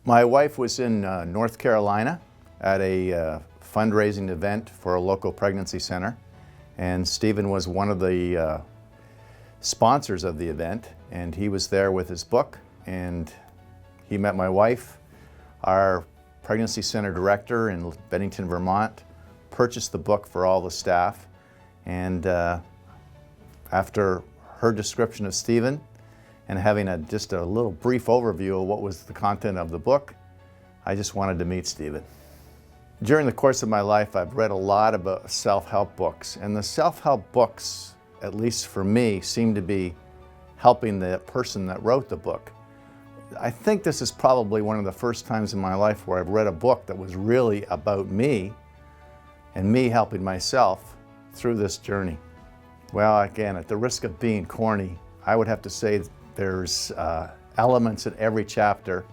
My wife was in North Carolina at a fundraising event for a local pregnancy center, and Stephen was one of the sponsors of the event, and he was there with his book, and he met my wife. Our pregnancy center director in Bennington, Vermont, purchased the book for all the staff, and after her description of Stephen and having just a little brief overview of what was the content of the book, I just wanted to meet Stephen. During the course of my life, I've read a lot about self-help books, and the self-help books, at least for me, seem to be helping the person that wrote the book. I think this is probably one of the first times in my life where I've read a book that was really about me and me helping myself through this journey. Well, again, at the risk of being corny, I would have to say there's elements in every chapter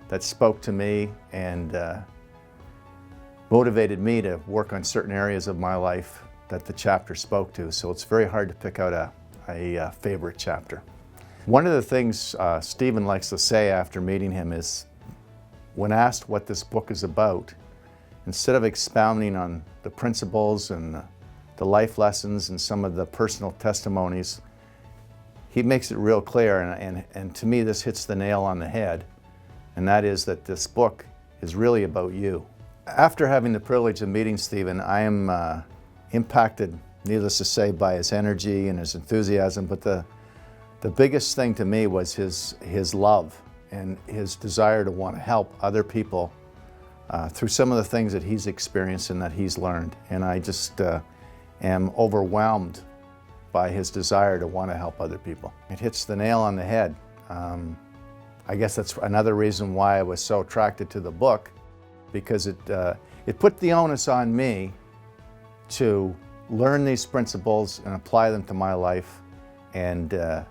that spoke to me and motivated me to work on certain areas of my life that the chapter spoke to. So it's very hard to pick out a favorite chapter. One of the things Stephen likes to say after meeting him is, when asked what this book is about, instead of expounding on the principles and the life lessons and some of the personal testimonies, he makes it real clear, and to me this hits the nail on the head, and that is that this book is really about you. After having the privilege of meeting Stephen, I am impacted, needless to say, by his energy and his enthusiasm, but the biggest thing to me was his love and his desire to want to help other people through some of the things that he's experienced and that he's learned. And I just am overwhelmed by his desire to want to help other people. It hits the nail on the head. I guess that's another reason why I was so attracted to the book, because it put the onus on me to learn these principles and apply them to my life and try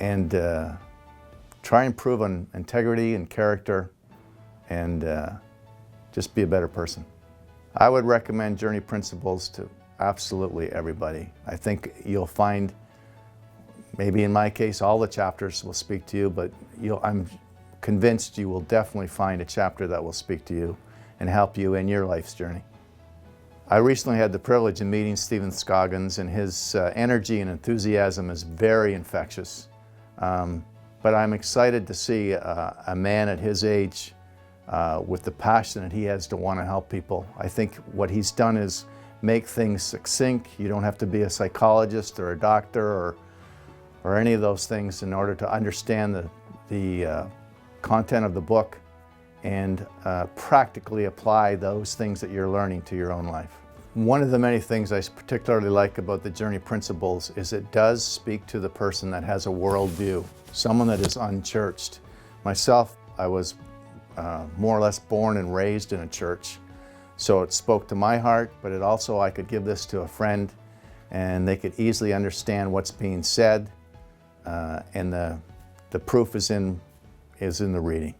and improve on integrity and character and just be a better person. I would recommend Journey Principles to absolutely everybody. I think you'll find, maybe in my case, all the chapters will speak to you, but I'm convinced you will definitely find a chapter that will speak to you and help you in your life's journey. I recently had the privilege of meeting Stephen Scoggins, and his energy and enthusiasm is very infectious. But I'm excited to see a man at his age with the passion that he has to want to help people. I think what he's done is make things succinct. You don't have to be a psychologist or a doctor or any of those things in order to understand the content of the book and practically apply those things that you're learning to your own life. One of the many things I particularly like about the Journey Principles is it does speak to the person that has a worldview, someone that is unchurched. Myself, I was more or less born and raised in a church, so it spoke to my heart, but it also, I could give this to a friend and they could easily understand what's being said, and the proof is in the reading.